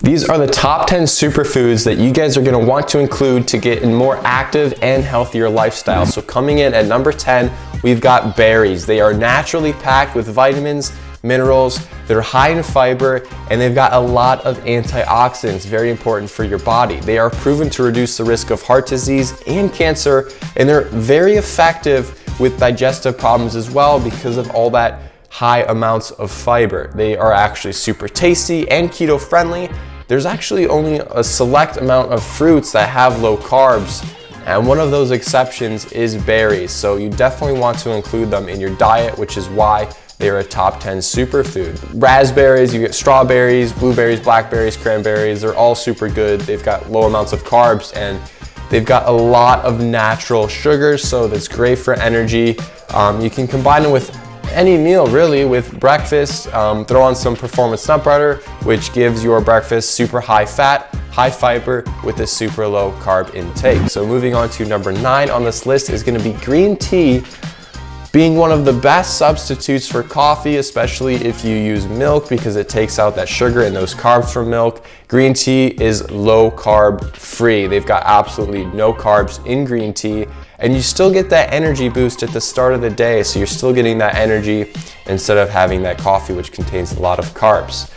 These are the top 10 superfoods that you guys are gonna want to include to get a more active and healthier lifestyle. So coming in at number 10, we've got berries. They are naturally packed with vitamins, minerals, they're high in fiber, and they've got a lot of antioxidants, very important for your body. They are proven to reduce the risk of heart disease and cancer, and they're very effective with digestive problems as well because of all that high amounts of fiber. They are actually super tasty and keto friendly. There's actually only a select amount of fruits that have low carbs, and one of those exceptions is berries. So you definitely want to include them in your diet, which is why they're a top 10 superfood. Raspberries, you get strawberries, blueberries, blackberries, cranberries, they're all super good. They've got low amounts of carbs and they've got a lot of natural sugars, so that's great for energy. You can combine them with any meal really, with breakfast. Throw on some performance nut butter, which gives your breakfast super high fat, high fiber with a super low carb intake. So moving on to number 9 on this list is gonna be green tea, being one of the best substitutes for coffee, especially if you use milk because it takes out that sugar and those carbs from milk. Green tea is low carb free. They've got absolutely no carbs in green tea, and you still get that energy boost at the start of the day, so you're still getting that energy instead of having that coffee which contains a lot of carbs.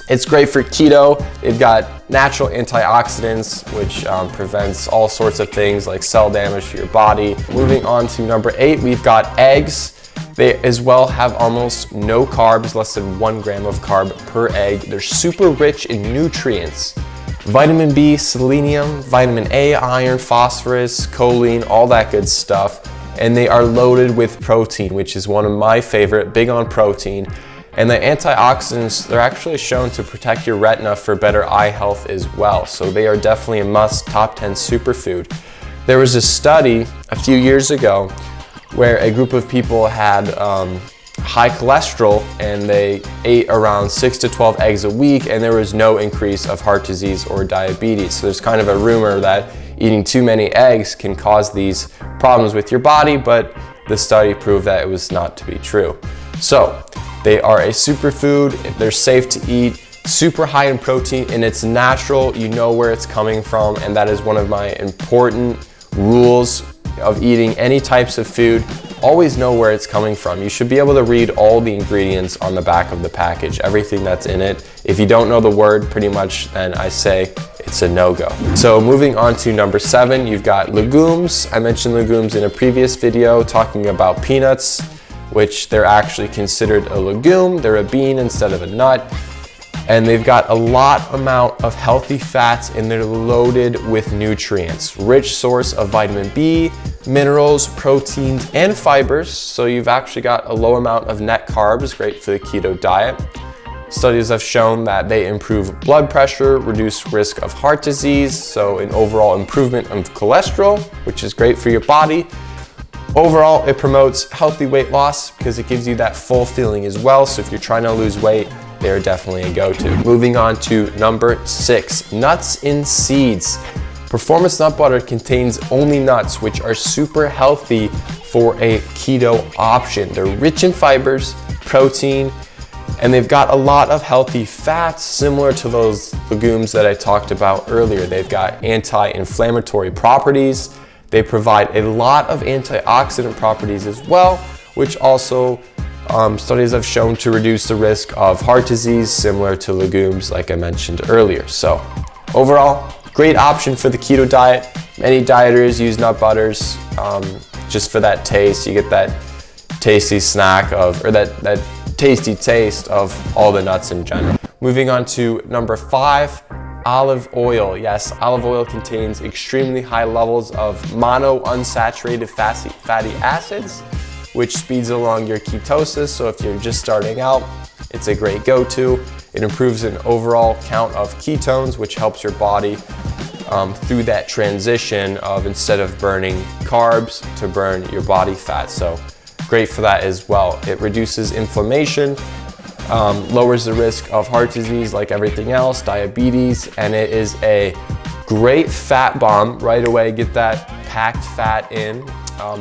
It's great for keto. They've got natural antioxidants, which prevents all sorts of things like cell damage to your body. Moving on to number 8, we've got eggs. They as well have almost no carbs, less than 1 gram of carb per egg. They're super rich in nutrients. Vitamin B, selenium, vitamin A, iron, phosphorus, choline, all that good stuff. And they are loaded with protein, which is one of my favorite, big on protein. And the antioxidants, they're actually shown to protect your retina for better eye health as well. So they are definitely a must top 10 superfood. There was a study a few years ago where a group of people had high cholesterol and they ate around 6 to 12 eggs a week, and there was no increase of heart disease or diabetes. So there's kind of a rumor that eating too many eggs can cause these problems with your body, but the study proved that it was not to be true. So they are a superfood, they're safe to eat, super high in protein, and it's natural. You know where it's coming from, and that is one of my important rules of eating any types of food. Always know where it's coming from. You should be able to read all the ingredients on the back of the package, everything that's in it. If you don't know the word, pretty much, then I say it's a no-go. So moving on to number 7, you've got legumes. I mentioned legumes in a previous video talking about peanuts, which they're actually considered a legume. They're a bean instead of a nut. And they've got a lot amount of healthy fats, and they're loaded with nutrients. Rich source of vitamin B, minerals, proteins, and fibers. So you've actually got a low amount of net carbs, great for the keto diet. Studies have shown that they improve blood pressure, reduce risk of heart disease, so an overall improvement of cholesterol, which is great for your body. Overall, it promotes healthy weight loss because it gives you that full feeling as well. So if you're trying to lose weight, they're definitely a go-to. Moving on to number 6, nuts and seeds. Performance nut butter contains only nuts, which are super healthy for a keto option. They're rich in fibers, protein, and they've got a lot of healthy fats similar to those legumes that I talked about earlier. They've got anti-inflammatory properties. They provide a lot of antioxidant properties as well, which also studies have shown to reduce the risk of heart disease, similar to legumes like I mentioned earlier. So overall, great option for the keto diet. Many dieters use nut butters just for that taste. You get that tasty snack of, or that tasty taste of all the nuts in general. Moving on to number 5, olive oil. Yes, olive oil contains extremely high levels of monounsaturated fatty acids, which speeds along your ketosis. So if you're just starting out, it's a great go-to. It improves an overall count of ketones, which helps your body through that transition of, instead of burning carbs, to burn your body fat. So great for that as well. It reduces inflammation, lowers the risk of heart disease like everything else, diabetes, and it is a great fat bomb. Right away, get that packed fat in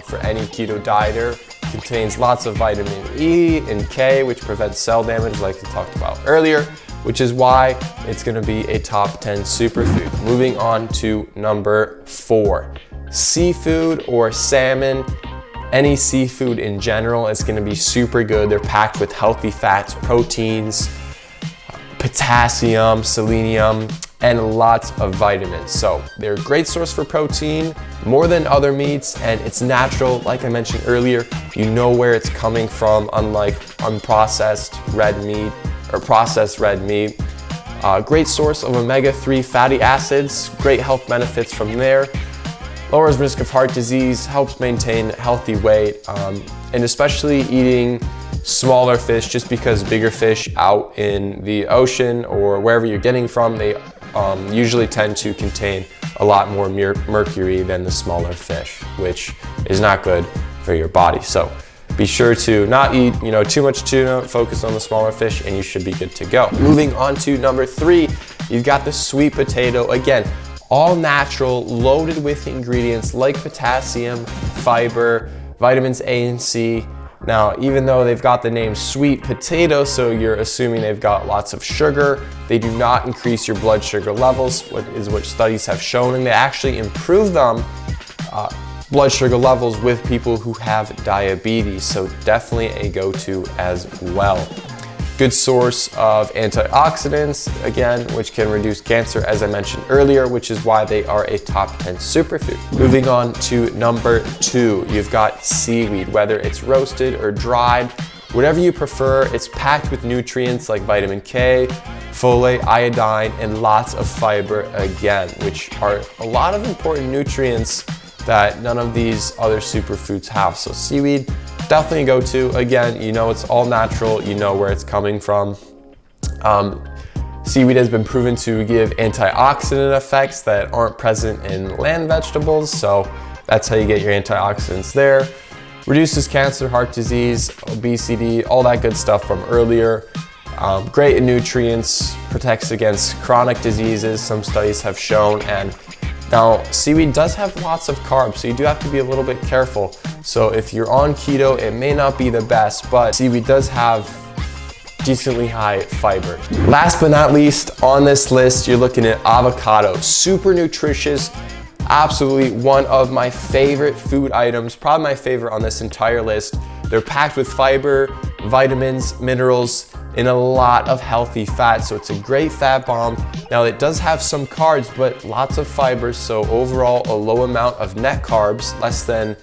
for any keto dieter. Contains lots of vitamin E and K, which prevents cell damage like we talked about earlier. which is why it's gonna be a top 10 superfood. Moving on to number 4, seafood or salmon. Any seafood in general is gonna be super good. They're packed with healthy fats, proteins, potassium, selenium, and lots of vitamins. So they're a great source for protein, more than other meats, and it's natural. Like I mentioned earlier, you know where it's coming from, unlike unprocessed red meat or processed red meat. Great source of omega-3 fatty acids, great health benefits from there. Lowers risk of heart disease, helps maintain healthy weight, and especially eating smaller fish, just because bigger fish out in the ocean or wherever you're getting from, they usually tend to contain a lot more mercury than the smaller fish, which is not good for your body. So be sure to not eat too much tuna, focus on the smaller fish, and you should be good to go. Moving on to number 3, you've got the sweet potato. Again, all natural, loaded with ingredients like potassium, fiber, vitamins A and C. Now, even though they've got the name sweet potato, so you're assuming they've got lots of sugar, they do not increase your blood sugar levels, what studies have shown, and they actually improve them, blood sugar levels with people who have diabetes, so definitely a go-to as well. Good source of antioxidants, again, which can reduce cancer, as I mentioned earlier, which is why they are a top 10 superfood. Moving on to number 2, you've got seaweed. Whether it's roasted or dried, whatever you prefer, it's packed with nutrients like vitamin K, folate, iodine, and lots of fiber again, which are a lot of important nutrients that none of these other superfoods have. So seaweed, definitely go to. Again, you know it's all natural, you know where it's coming from. Seaweed has been proven to give antioxidant effects that aren't present in land vegetables, so that's how you get your antioxidants there. Reduces cancer, heart disease, obesity, all that good stuff from earlier. Great in nutrients, protects against chronic diseases, some studies have shown. And now, seaweed does have lots of carbs, so you do have to be a little bit careful. So if you're on keto, it may not be the best, but seaweed does have decently high fiber. Last but not least on this list, you're looking at avocado. Super nutritious, absolutely one of my favorite food items, probably my favorite on this entire list. They're packed with fiber, vitamins, minerals, and a lot of healthy fat, so it's a great fat bomb. Now it does have some carbs, but lots of fibers, so overall a low amount of net carbs, less than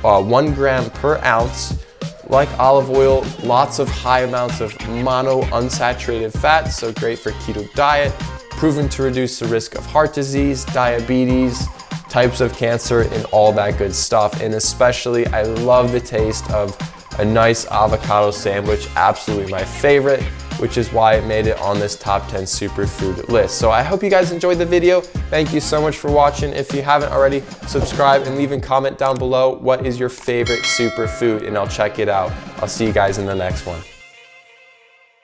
1 gram per ounce. Like olive oil, lots of high amounts of monounsaturated fats, so great for keto diet, proven to reduce the risk of heart disease, diabetes, types of cancer, and all that good stuff. And especially, I love the taste of a nice avocado sandwich, absolutely my favorite, which is why it made it on this top 10 superfood list. So I hope you guys enjoyed the video. Thank you so much for watching. If you haven't already, subscribe and leave a comment down below what is your favorite superfood, and I'll check it out. I'll see you guys in the next one.